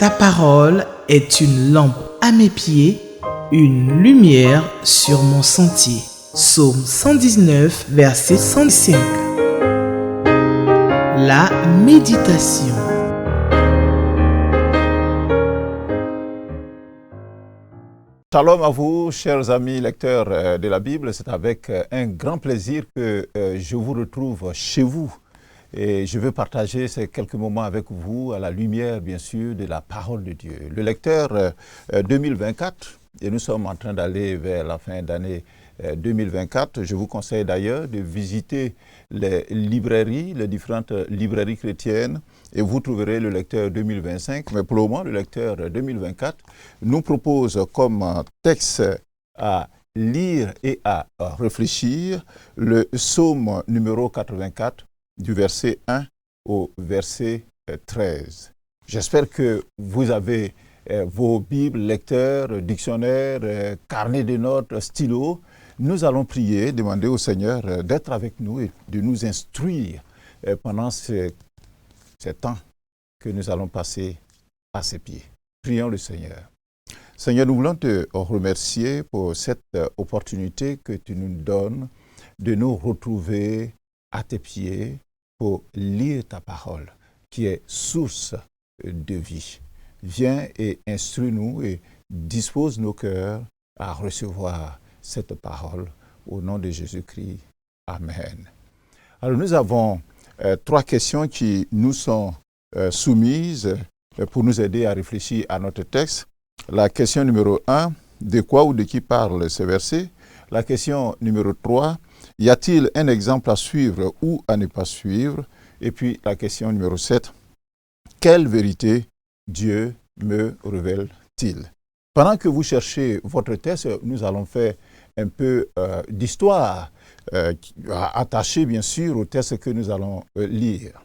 Ta parole est une lampe à mes pieds, une lumière sur mon sentier. Psaume 119, verset 105. La méditation. Shalom à vous, chers amis lecteurs de la Bible. C'est avec un grand plaisir que je vous retrouve chez vous. Et je veux partager ces quelques moments avec vous à la lumière, bien sûr, de la parole de Dieu. Le lecteur 2024, et nous sommes en train d'aller vers la fin d'année 2024. Je vous conseille d'ailleurs de visiter les librairies, les différentes librairies chrétiennes, et vous trouverez le lecteur 2025. Mais pour le moment, le lecteur 2024 nous propose comme texte à lire et à réfléchir le psaume numéro 84, du verset 1 au verset 13. J'espère que vous avez vos Bibles, lecteurs, dictionnaires, carnets de notes, stylos. Nous allons prier, demander au Seigneur d'être avec nous et de nous instruire pendant ces temps que nous allons passer à ses pieds. Prions le Seigneur. Seigneur, nous voulons te remercier pour cette opportunité que tu nous donnes de nous retrouver à tes pieds pour lire ta parole, qui est source de vie. Viens et instruis-nous et dispose nos cœurs à recevoir cette parole au nom de Jésus-Christ. Amen. Alors nous avons trois questions qui nous sont soumises pour nous aider à réfléchir à notre texte. La question numéro 1, de quoi ou de qui parle ce verset? La question numéro 3, y a-t-il un exemple à suivre ou à ne pas suivre? Et puis la question numéro 7, quelle vérité Dieu me révèle-t-il? Pendant que vous cherchez votre texte, nous allons faire un peu d'histoire, attachée bien sûr au texte que nous allons lire.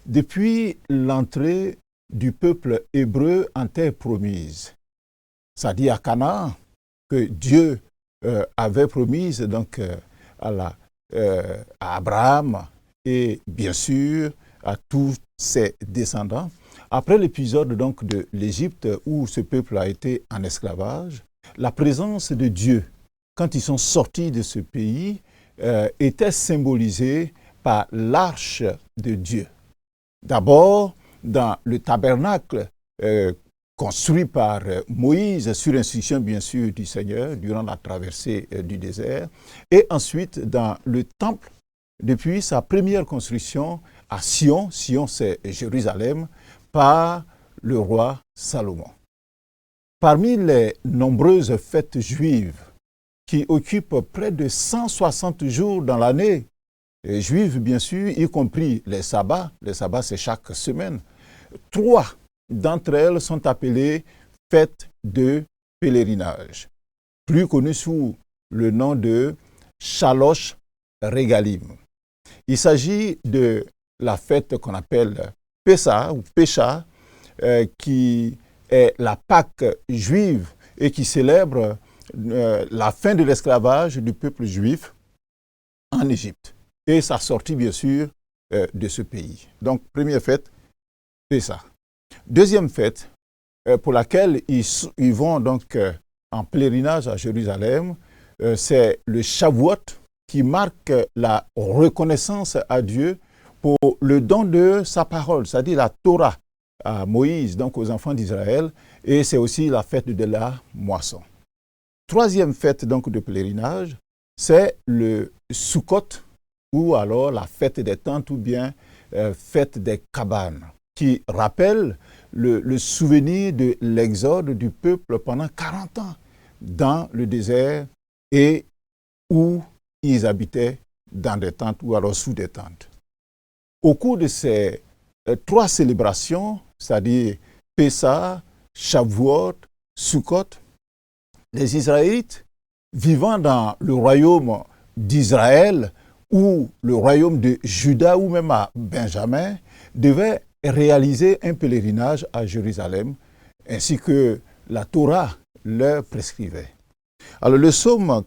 Depuis l'entrée du peuple hébreu en terre promise, c'est-à-dire à Canaan, que Dieu avait promise donc à Abraham et bien sûr à tous ses descendants. Après l'épisode donc de l'Égypte où ce peuple a été en esclavage, la présence de Dieu, quand ils sont sortis de ce pays, était symbolisée par l'arche de Dieu. D'abord, dans le tabernacle construit par Moïse, sur instruction bien sûr du Seigneur, durant la traversée du désert, et ensuite dans le temple, depuis sa première construction à Sion, Sion c'est Jérusalem, par le roi Salomon. Parmi les nombreuses fêtes juives qui occupent près de 160 jours dans l'année, juives bien sûr, y compris les sabbats c'est chaque semaine, 3 d'entre elles sont appelées fêtes de pèlerinage, plus connues sous le nom de Shalosh Regalim. Il s'agit de la fête qu'on appelle Pessah ou Pécha, qui est la Pâque juive et qui célèbre la fin de l'esclavage du peuple juif en Égypte et sa sortie bien sûr de ce pays. Donc première fête, Pessah. Deuxième fête, pour laquelle ils vont donc en pèlerinage à Jérusalem, c'est le Shavuot, qui marque la reconnaissance à Dieu pour le don de sa parole, c'est-à-dire la Torah à Moïse, donc aux enfants d'Israël, et c'est aussi la fête de la moisson. Troisième fête donc de pèlerinage, c'est le Sukkot, ou alors la fête des tentes, ou bien fête des cabanes, qui rappelle le souvenir de l'exode du peuple pendant 40 ans dans le désert et où ils habitaient dans des tentes ou alors sous des tentes. Au cours de ces 3 célébrations, c'est-à-dire Pessah, Shavuot, Sukkot, les Israélites vivant dans le royaume d'Israël ou le royaume de Juda ou même à Benjamin devaient réaliser un pèlerinage à Jérusalem ainsi que la Torah leur prescrivait. Alors le psaume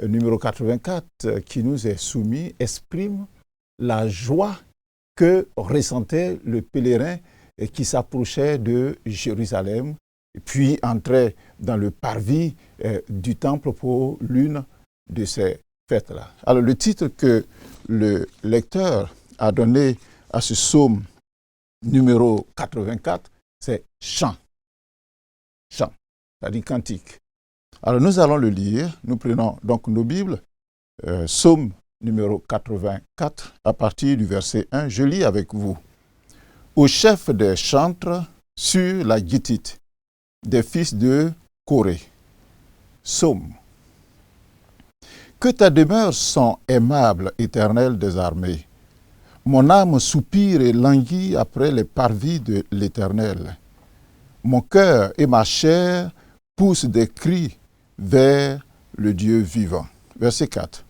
numéro 84 qui nous est soumis exprime la joie que ressentait le pèlerin qui s'approchait de Jérusalem, puis entrait dans le parvis du temple pour l'une de ces fêtes-là. Alors le titre que le lecteur a donné à ce psaume numéro 84, c'est « Chant ». Chant, c'est-à-dire cantique. Alors nous allons le lire, nous prenons donc nos Bibles, psaume numéro 84, à partir du verset 1, je lis avec vous. Au chef des chantres sur la guitite, des fils de Corée. Psaume. Que ta demeure sont aimables, Éternel des armées. Mon âme soupire et languit après les parvis de l'Éternel. Mon cœur et ma chair poussent des cris vers le Dieu vivant. Verset 4.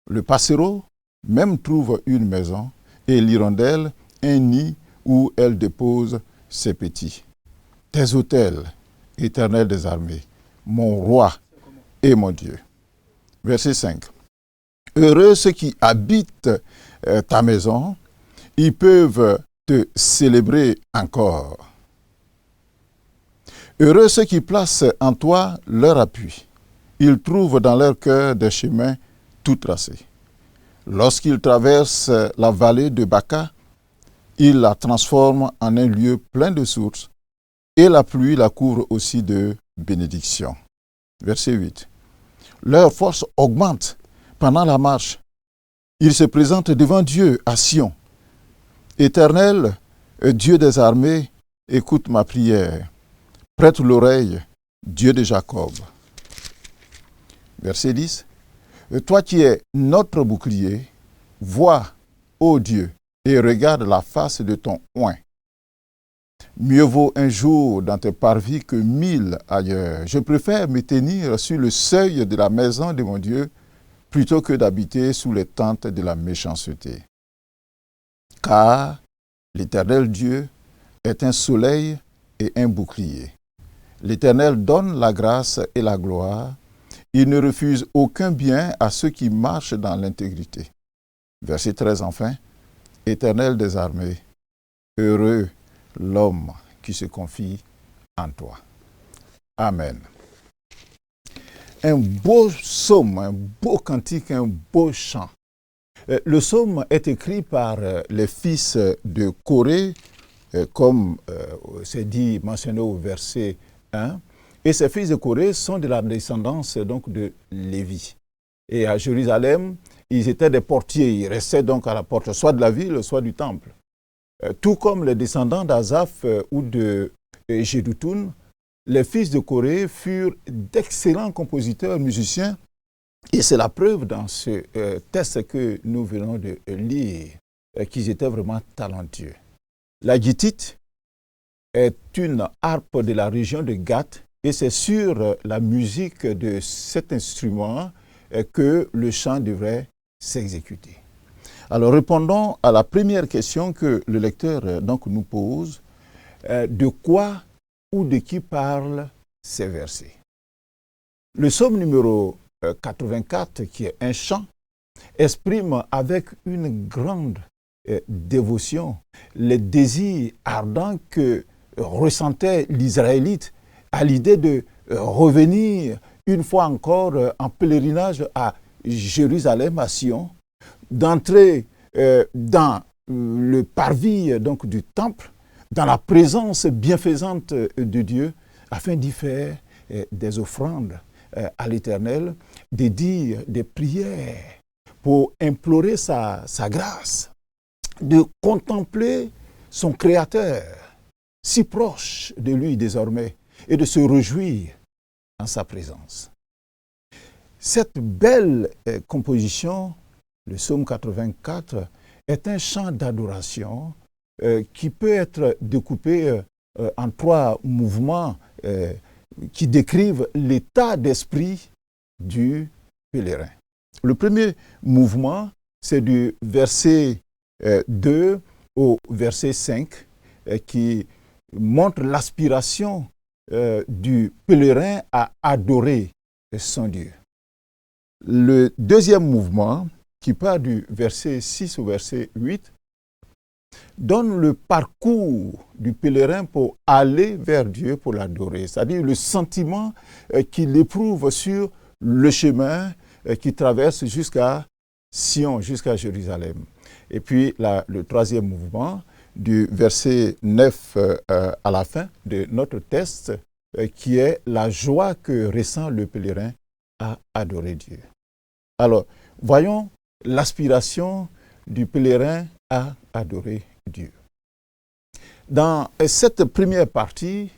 Le passereau même trouve une maison et l'hirondelle un nid où elle dépose ses petits. Tes autels, Éternel des armées, mon roi et mon Dieu. Verset 5. Heureux ceux qui habitent ta maison, ils peuvent te célébrer encore. Heureux ceux qui placent en toi leur appui. Ils trouvent dans leur cœur des chemins tout tracés. Lorsqu'ils traversent la vallée de Baca, ils la transforment en un lieu plein de sources, et la pluie la couvre aussi de bénédictions. Verset 8. Leur force augmente pendant la marche. Ils se présentent devant Dieu à Sion. Éternel, Dieu des armées, écoute ma prière. Prête l'oreille, Dieu de Jacob. Verset 10. Toi qui es notre bouclier, vois, ô Dieu, et regarde la face de ton oint. Mieux vaut un jour dans tes parvis que 1000 ailleurs. Je préfère me tenir sur le seuil de la maison de mon Dieu plutôt que d'habiter sous les tentes de la méchanceté. Car l'Éternel Dieu est un soleil et un bouclier. L'Éternel donne la grâce et la gloire. Il ne refuse aucun bien à ceux qui marchent dans l'intégrité. Verset 13 enfin. Éternel des armées, heureux l'homme qui se confie en toi. Amen. Un beau psaume, un beau cantique, un beau chant. Le psaume est écrit par les fils de Corée, comme c'est dit, mentionné au verset 1. Et ces fils de Corée sont de la descendance donc, de Lévi. Et à Jérusalem, ils étaient des portiers, ils restaient donc à la porte soit de la ville, soit du temple. Tout comme les descendants d'Azaph ou de Jéduthun, les fils de Corée furent d'excellents compositeurs, musiciens, et c'est la preuve dans ce texte que nous venons de lire, qu'ils étaient vraiment talentueux. La guitite est une harpe de la région de Gath, et c'est sur la musique de cet instrument que le chant devrait s'exécuter. Alors répondons à la première question que le lecteur donc, nous pose. De quoi ou de qui parlent ces versets? Le psaume numéro 84, qui est un chant, exprime avec une grande dévotion les désirs ardents que ressentait l'Israélite à l'idée de revenir une fois encore en pèlerinage à Jérusalem, à Sion, d'entrer dans le parvis donc, du temple, dans la présence bienfaisante de Dieu, afin d'y faire des offrandes à l'Éternel, de dire des prières pour implorer sa grâce, de contempler son Créateur, si proche de lui désormais, et de se réjouir en sa présence. Cette belle composition, le psaume 84, est un chant d'adoration qui peut être découpé en 3 mouvements qui décrivent l'état d'esprit du pèlerin. Le premier mouvement, c'est du verset 2 au verset 5 qui montre l'aspiration du pèlerin à adorer son Dieu. Le deuxième mouvement, qui part du verset 6 au verset 8, donne le parcours du pèlerin pour aller vers Dieu, pour l'adorer. C'est-à-dire le sentiment qu'il éprouve sur le chemin qui traverse jusqu'à Sion, jusqu'à Jérusalem. Et puis le troisième mouvement, du verset 9 à la fin de notre texte, qui est la joie que ressent le pèlerin à adorer Dieu. Alors, voyons l'aspiration du pèlerin à adorer Dieu. Dans cette première partie,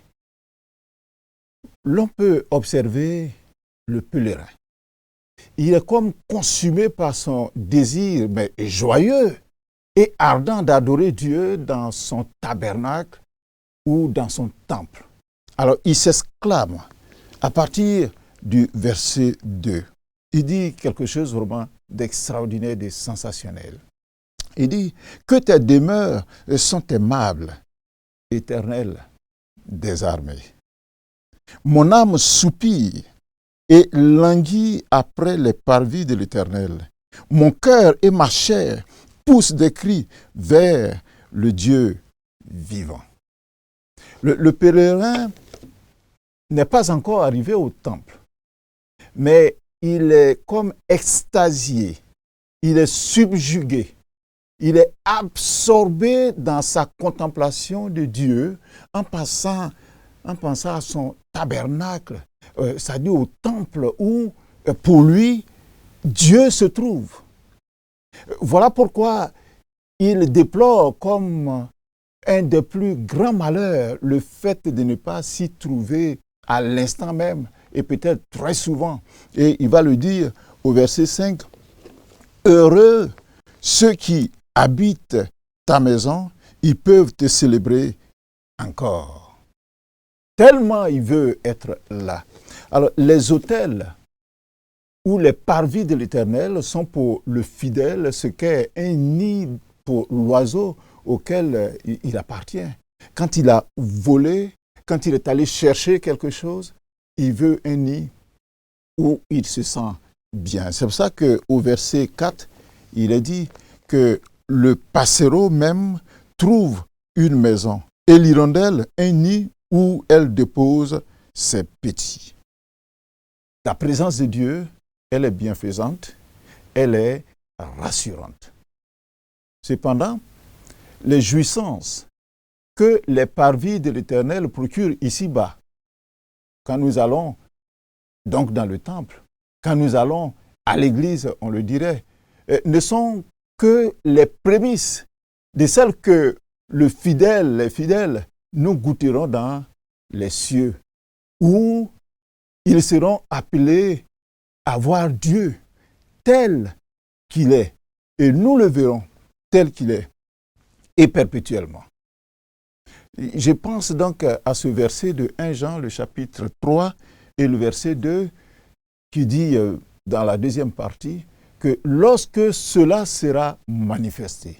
l'on peut observer le pèlerin. Il est comme consumé par son désir, mais joyeux et ardent d'adorer Dieu dans son tabernacle ou dans son temple. Alors, il s'exclame à partir du verset 2. Il dit quelque chose vraiment d'extraordinaire, de sensationnel. Il dit que tes demeures sont aimables, éternel des armées. Mon âme soupire et languit après les parvis de l'Éternel. Mon cœur et ma chair poussent des cris vers le Dieu vivant. Le pèlerin n'est pas encore arrivé au temple, mais il est comme extasié, il est subjugué, il est absorbé dans sa contemplation de Dieu en pensant à son tabernacle, c'est-à-dire au temple où, pour lui, Dieu se trouve. Voilà pourquoi il déplore comme un des plus grands malheurs le fait de ne pas s'y trouver à l'instant même, et peut-être très souvent. Et il va le dire au verset 5, « Heureux ceux qui habitent ta maison, ils peuvent te célébrer encore. » Tellement il veut être là. Alors, les autels ou les parvis de l'Éternel sont pour le fidèle ce qu'est un nid pour l'oiseau auquel il appartient. Quand il a volé, quand il est allé chercher quelque chose, il veut un nid où il se sent bien. C'est pour ça qu'au verset 4, il est dit que le passereau même trouve une maison et l'hirondelle un nid où elle dépose ses petits. La présence de Dieu, elle est bienfaisante, elle est rassurante. Cependant, les jouissances que les parvis de l'Éternel procurent ici-bas, quand nous allons donc dans le temple, quand nous allons à l'église, on le dirait, ne sont que les prémices de celles que les fidèles, nous goûterons dans les cieux, où ils seront appelés à voir Dieu tel qu'il est, et nous le verrons tel qu'il est, et perpétuellement. Je pense donc à ce verset de 1 Jean, le chapitre 3, et le verset 2, qui dit dans la deuxième partie, que lorsque cela sera manifesté,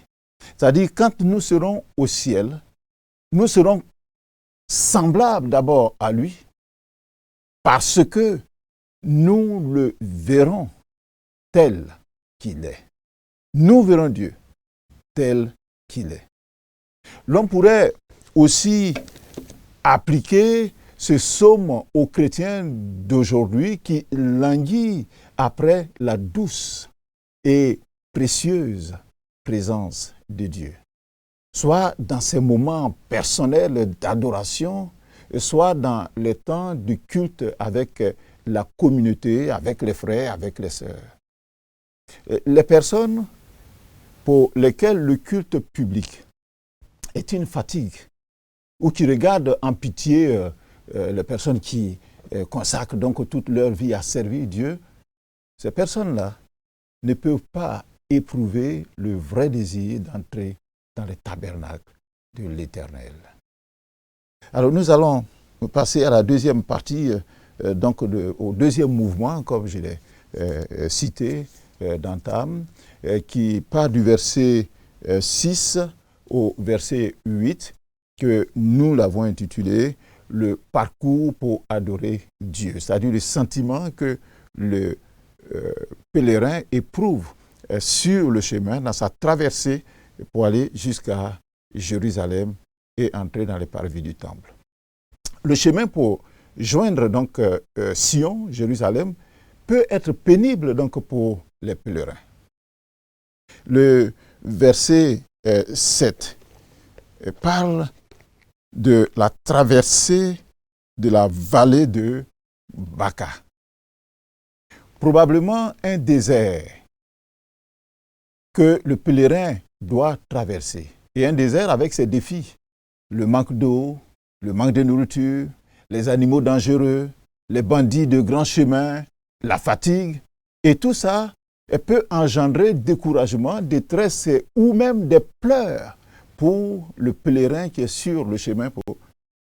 c'est-à-dire quand nous serons au ciel, nous serons semblables d'abord à lui, parce que nous le verrons tel qu'il est. Nous verrons Dieu tel qu'il est. L'on pourrait aussi appliquer ce psaume aux chrétiens d'aujourd'hui qui languit après la douce et précieuse présence de Dieu. Soit dans ces moments personnels d'adoration, soit dans les temps du culte avec la communauté, avec les frères, avec les sœurs. Les personnes pour lesquelles le culte public est une fatigue, ou qui regardent en pitié les personnes qui consacrent donc toute leur vie à servir Dieu, ces personnes-là ne peuvent pas éprouver le vrai désir d'entrer dans le tabernacle de l'Éternel. Alors nous allons passer à la deuxième partie, donc au deuxième mouvement, comme je l'ai cité d'entame, qui part du verset 6 au verset 8, que nous l'avons intitulé « Le parcours pour adorer Dieu », c'est-à-dire le sentiment que le pèlerin éprouve sur le chemin, dans sa traversée, pour aller jusqu'à Jérusalem et entrer dans les parvis du temple. Le chemin pour joindre donc Sion, Jérusalem, peut être pénible donc pour les pèlerins. Le verset 7 parle de la traversée de la vallée de Baca. Probablement un désert que le pèlerin doit traverser. Et un désert avec ses défis. Le manque d'eau, le manque de nourriture, les animaux dangereux, les bandits de grands chemins, la fatigue. Et tout ça peut engendrer découragement, détresse ou même des pleurs pour le pèlerin qui est sur le chemin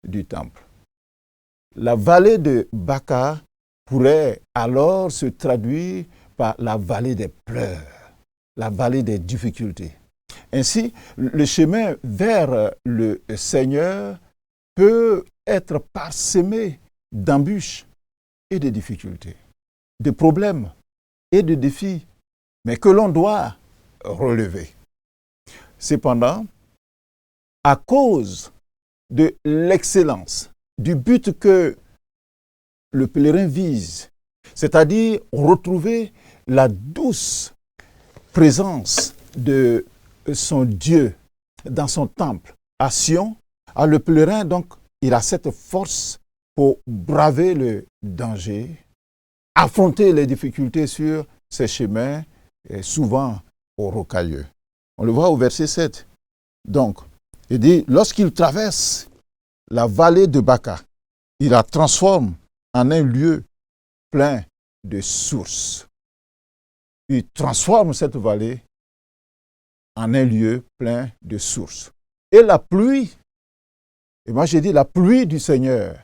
du temple. La vallée de Baca pourrait alors se traduire par la vallée des pleurs, la vallée des difficultés. Ainsi, le chemin vers le Seigneur peut être parsemé d'embûches et de difficultés, de problèmes et de défis, mais que l'on doit relever. Cependant, à cause de l'excellence, du but que le pèlerin vise, c'est-à-dire retrouver la douce présence de son Dieu dans son temple à Sion, le pèlerin, donc, il a cette force pour braver le danger, affronter les difficultés sur ses chemins, et souvent rocailleux. On le voit au verset 7. Donc, il dit, lorsqu'il traverse la vallée de Baca, il la transforme en un lieu plein de sources. Il transforme cette vallée en un lieu plein de sources. Et la pluie, et moi j'ai dit la pluie du Seigneur,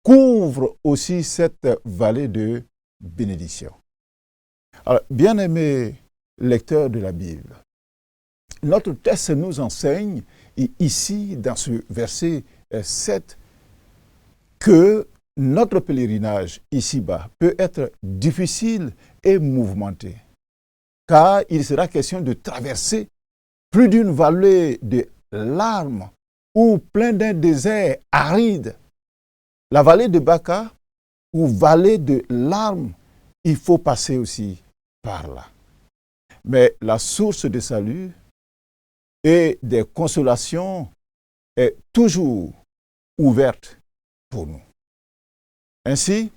couvre aussi cette vallée de bénédiction. Alors, bien-aimés lecteurs de la Bible, notre texte nous enseigne, ici, dans ce verset 7, que notre pèlerinage ici-bas peut être difficile et mouvementé, car il sera question de traverser plus d'une vallée de larmes ou plein d'un désert aride. La vallée de Baca ou vallée de larmes, il faut passer aussi par là. Mais la source de salut et des consolations est toujours ouverte pour nous. Ainsi,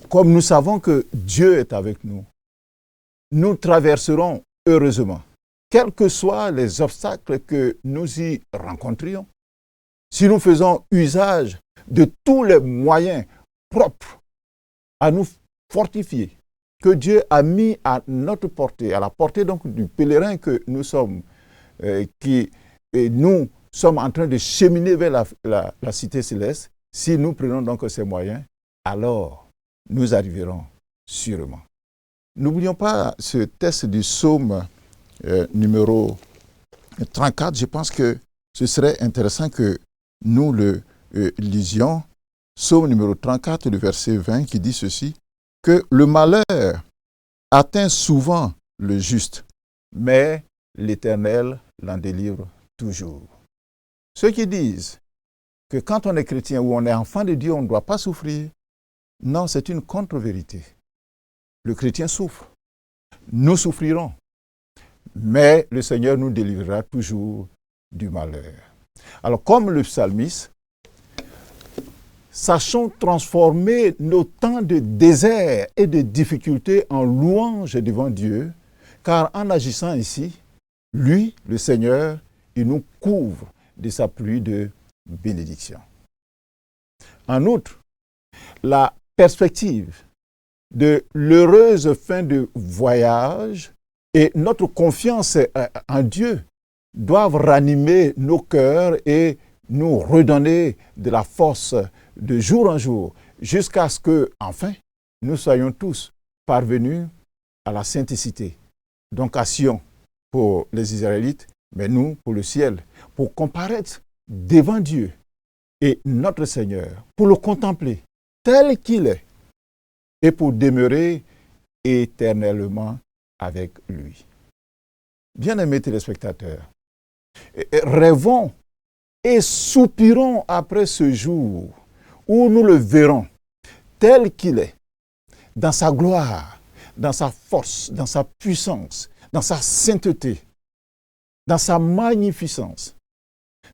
comme nous savons que Dieu est avec nous, nous traverserons heureusement, quels que soient les obstacles que nous y rencontrions, si nous faisons usage de tous les moyens propres à nous fortifier, que Dieu a mis à notre portée, à la portée donc du pèlerin que nous sommes, nous sommes en train de cheminer vers la cité céleste. Si nous prenons donc ces moyens, alors nous arriverons sûrement. N'oublions pas ce texte du psaume numéro 34. Je pense que ce serait intéressant que nous le lisions. Psaume numéro 34, le verset 20, qui dit ceci, que le malheur atteint souvent le juste, mais l'Éternel l'en délivre toujours. Ceux qui disent que quand on est chrétien ou on est enfant de Dieu, on ne doit pas souffrir, non, c'est une contre-vérité. Le chrétien souffre. Nous souffrirons. Mais le Seigneur nous délivrera toujours du malheur. Alors, comme le psalmiste, sachons transformer nos temps de désert et de difficultés en louange devant Dieu, car en agissant ainsi, lui, le Seigneur, il nous couvre de sa pluie de bénédiction. En outre, la perspective de l'heureuse fin de voyage et notre confiance en Dieu doivent ranimer nos cœurs et nous redonner de la force de jour en jour, jusqu'à ce que, enfin, nous soyons tous parvenus à la sainticité. Donc à Sion pour les Israélites, mais nous pour le ciel, pour comparaître devant Dieu et notre Seigneur, pour le contempler tel qu'il est et pour demeurer éternellement avec lui. Bien-aimés téléspectateurs, Rêvons et soupirons après ce jour où nous le verrons tel qu'il est, dans sa gloire, dans sa force, dans sa puissance, dans sa sainteté, dans sa magnificence.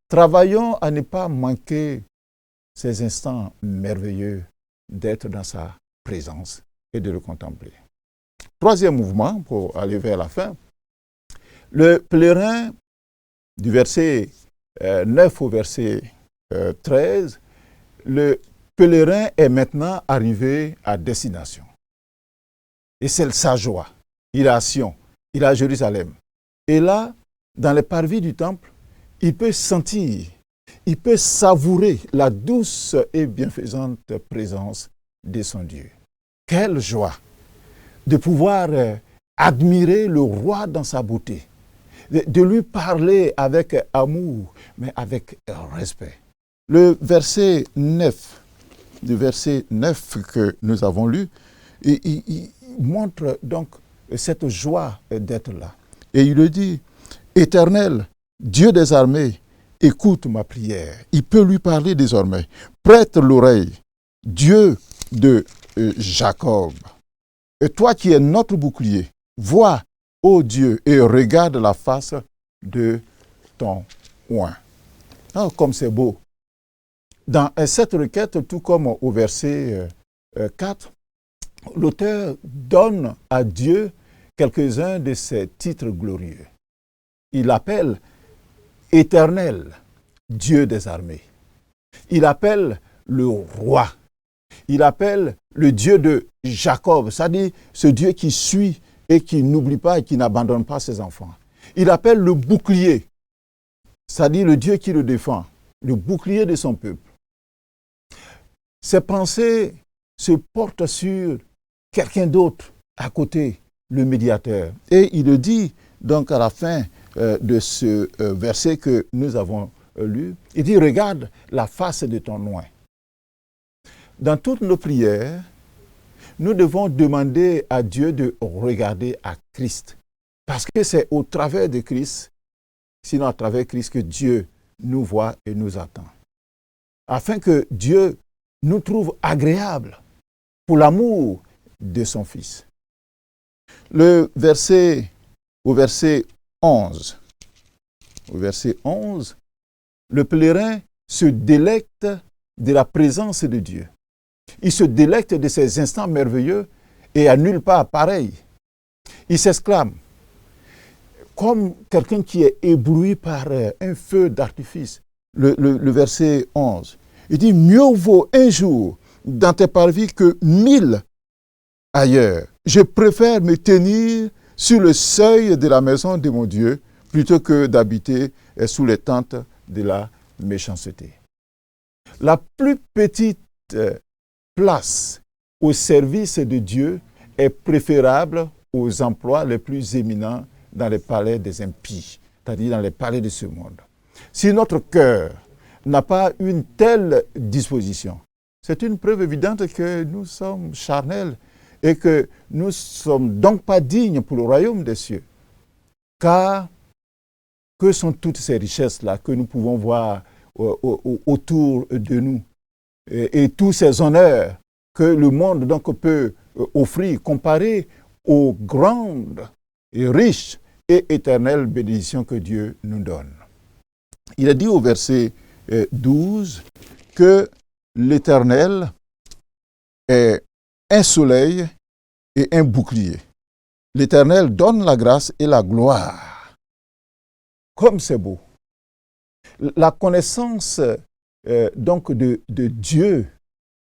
Travaillons à ne pas manquer ces instants merveilleux d'être dans sa présence et de le contempler. Troisième mouvement, pour aller vers la fin, le pèlerin du verset 9 au verset 13, le pèlerin est maintenant arrivé à destination. Et c'est sa joie. Il est à Sion, il est à Jérusalem. Et là, dans les parvis du temple, il peut sentir, il peut savourer la douce et bienfaisante présence de son Dieu. Quelle joie de pouvoir admirer le roi dans sa beauté, de lui parler avec amour, mais avec respect. Le verset 9 que nous avons lu, il montre donc cette joie d'être là. Et il le dit, « Éternel, Dieu des armées, écoute ma prière. » Il peut lui parler désormais. « Prête l'oreille, Dieu de Jacob. Et toi qui es notre bouclier, vois, ô Dieu, et regarde la face de ton oint. » Oh, comme c'est beau. Dans cette requête, tout comme au verset 4, l'auteur donne à Dieu quelques-uns de ses titres glorieux. Il l'appelle Éternel, Dieu des armées. Il appelle le roi. Il appelle le Dieu de Jacob, c'est-à-dire ce Dieu qui suit et qui n'oublie pas et qui n'abandonne pas ses enfants. Il appelle le bouclier, c'est-à-dire le Dieu qui le défend, le bouclier de son peuple. Ses pensées se portent sur quelqu'un d'autre à côté, le médiateur. Et il le dit donc à la fin de ce verset que nous avons lu, il dit « Regarde la face de ton oint ». Dans toutes nos prières, nous devons demander à Dieu de regarder à Christ. Parce que c'est au travers de Christ, sinon à travers Christ, que Dieu nous voit et nous attend. Afin que Dieu nous trouve agréables pour l'amour de son Fils. Au verset 11, le pèlerin se délecte de la présence de Dieu. Il se délecte de ces instants merveilleux et à nulle part pareil. Il s'exclame, comme quelqu'un qui est ébloui par un feu d'artifice. Le verset 11. Il dit, mieux vaut un jour dans tes parvis que 1000 ailleurs. Je préfère me tenir sur le seuil de la maison de mon Dieu plutôt que d'habiter sous les tentes de la méchanceté. La plus petite place au service de Dieu est préférable aux emplois les plus éminents dans les palais des impies, c'est-à-dire dans les palais de ce monde. Si notre cœur n'a pas une telle disposition, c'est une preuve évidente que nous sommes charnels et que nous ne sommes donc pas dignes pour le royaume des cieux. Car que sont toutes ces richesses-là que nous pouvons voir autour de nous et tous ces honneurs que le monde donc peut offrir comparés aux grandes et riches et éternelles bénédictions que Dieu nous donne. Il a dit au verset 12 que l'Éternel est un soleil et un bouclier. L'Éternel donne la grâce et la gloire. Comme c'est beau. La connaissance donc de Dieu,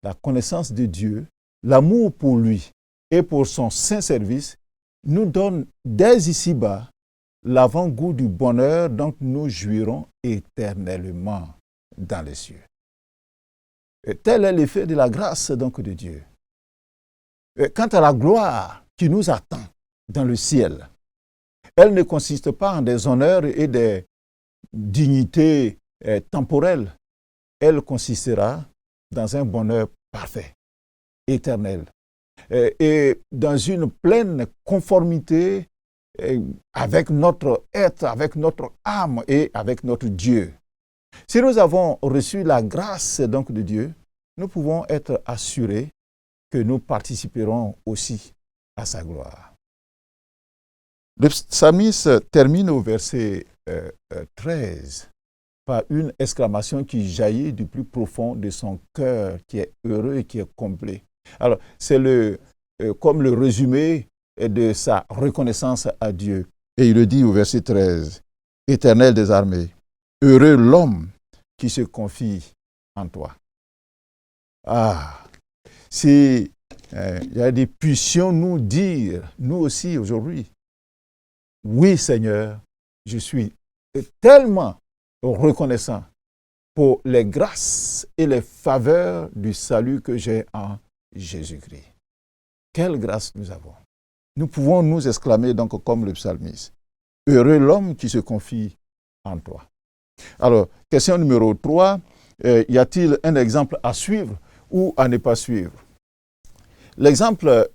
la connaissance de Dieu, l'amour pour lui et pour son saint service nous donne dès ici-bas l'avant-goût du bonheur dont nous jouirons éternellement dans les cieux. Et tel est l'effet de la grâce donc de Dieu. Et quant à la gloire qui nous attend dans le ciel, elle ne consiste pas en des honneurs et des dignités temporelles. Elle consistera dans un bonheur parfait, éternel, et dans une pleine conformité avec notre être, avec notre âme et avec notre Dieu. Si nous avons reçu la grâce donc de Dieu, nous pouvons être assurés que nous participerons aussi à sa gloire. Le psalmiste termine au verset 13 par une exclamation qui jaillit du plus profond de son cœur, qui est heureux et qui est complet. Alors, c'est comme le résumé de sa reconnaissance à Dieu. Et il le dit au verset 13, « Éternel des armées, heureux l'homme qui se confie en toi. » Ah, si puissions nous dire, nous aussi aujourd'hui, oui Seigneur, je suis tellement reconnaissant pour les grâces et les faveurs du salut que j'ai en Jésus-Christ. Quelle grâce nous avons. Nous pouvons nous exclamer donc comme le psalmiste. Heureux l'homme qui se confie en toi. Alors, question numéro 3. Y a-t-il un exemple à suivre ou à ne pas suivre? L'exemple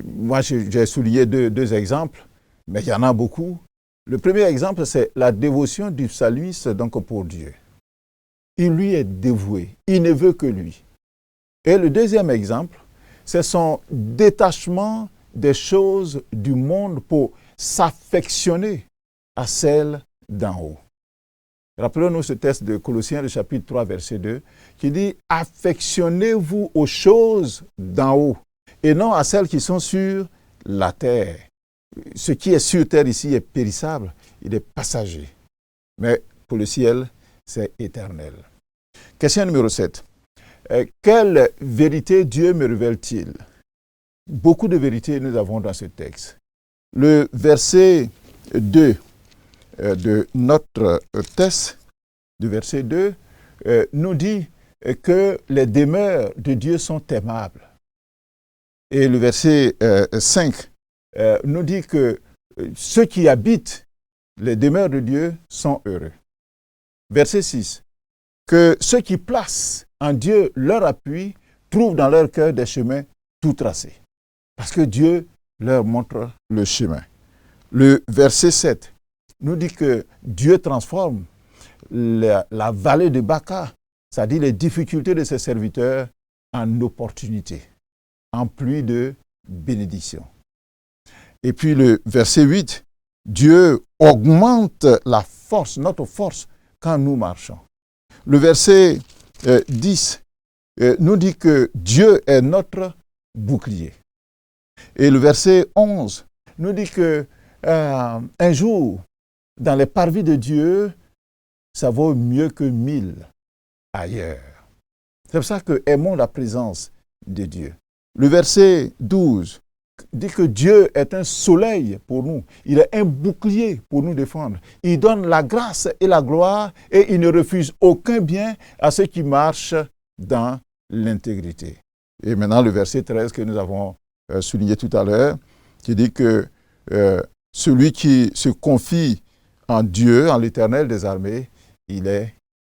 moi j'ai souligné deux exemples, mais il y en a beaucoup. Le premier exemple, c'est la dévotion du psalmiste donc pour Dieu. Il lui est dévoué, il ne veut que lui. Et le deuxième exemple, c'est son détachement des choses du monde pour s'affectionner à celles d'en haut. Rappelons-nous ce texte de Colossiens, le chapitre 3, verset 2, qui dit « Affectionnez-vous aux choses d'en haut, et non à celles qui sont sur la terre. » Ce qui est sur terre ici est périssable, il est passager. Mais pour le ciel, c'est éternel. Question numéro 7. Quelle vérité Dieu me révèle-t-il? Beaucoup de vérités nous avons dans ce texte. Le verset 2 de notre texte, du verset 2, nous dit que les demeures de Dieu sont aimables. Et le verset 5 nous dit que ceux qui habitent les demeures de Dieu sont heureux. Verset 6, que ceux qui placent en Dieu leur appui trouvent dans leur cœur des chemins tout tracés. Parce que Dieu leur montre le chemin. Le verset 7 nous dit que Dieu transforme la vallée de Baca, c'est-à-dire les difficultés de ses serviteurs, en opportunités, en pluie de bénédiction. Et puis le verset 8, Dieu augmente la force, notre force, quand nous marchons. Le verset 10 nous dit que Dieu est notre bouclier. Et le verset 11 nous dit que un jour, dans les parvis de Dieu, ça vaut mieux que 1000 ailleurs. C'est pour ça que aimons la présence de Dieu. Le verset 12 dit que Dieu est un soleil pour nous. Il est un bouclier pour nous défendre. Il donne la grâce et la gloire et il ne refuse aucun bien à ceux qui marchent dans l'intégrité. Et maintenant le verset 13 que nous avons souligné tout à l'heure, qui dit que celui qui se confie en Dieu, en l'Éternel des armées, il est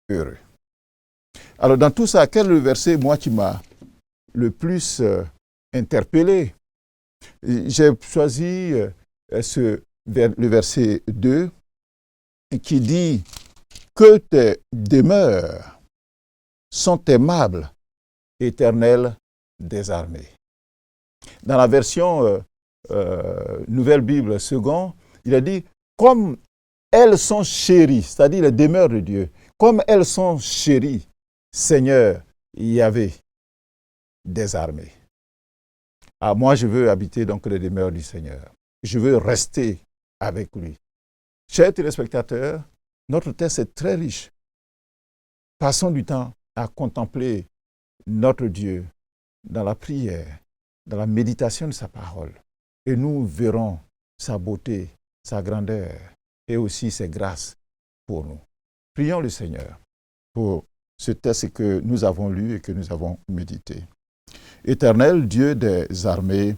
heureux. Alors dans tout ça, quel est le verset, moi, qui m'a le plus interpellé? J'ai choisi le verset 2 qui dit « Que tes demeures sont aimables, Éternel des armées. » Dans la version Nouvelle Bible second, il a dit « Comme elles sont chéries », c'est-à-dire les demeures de Dieu, « Comme elles sont chéries, Seigneur Yahvé des armées. » Ah, moi, je veux habiter donc les demeures du Seigneur. Je veux rester avec lui. Chers téléspectateurs, notre texte est très riche. Passons du temps à contempler notre Dieu dans la prière, dans la méditation de sa parole. Et nous verrons sa beauté, sa grandeur et aussi ses grâces pour nous. Prions le Seigneur pour ce texte que nous avons lu et que nous avons médité. Éternel Dieu des armées,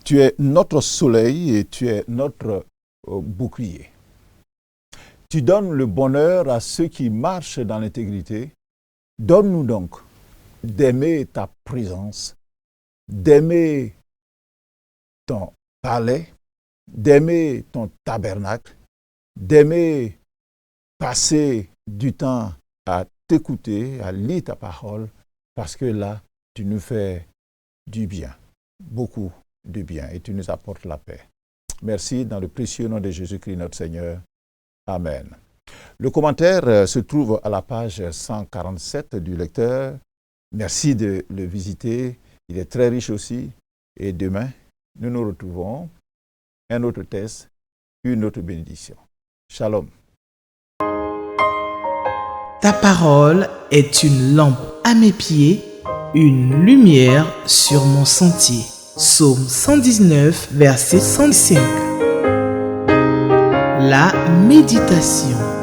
tu es notre soleil et tu es notre bouclier. Tu donnes le bonheur à ceux qui marchent dans l'intégrité. Donne-nous donc d'aimer ta présence, d'aimer ton palais, d'aimer ton tabernacle, d'aimer passer du temps à t'écouter, à lire ta parole, parce que là, tu nous fais du bien, beaucoup de bien, et tu nous apportes la paix. Merci dans le précieux nom de Jésus-Christ notre Seigneur. Amen. Le commentaire se trouve à la page 147 du lecteur. Merci de le visiter. Il est très riche aussi. Et demain, nous nous retrouvons. Un autre test, une autre bénédiction. Shalom. Ta parole est une lampe à mes pieds, une lumière sur mon sentier. Psaume 119, verset 105. La méditation.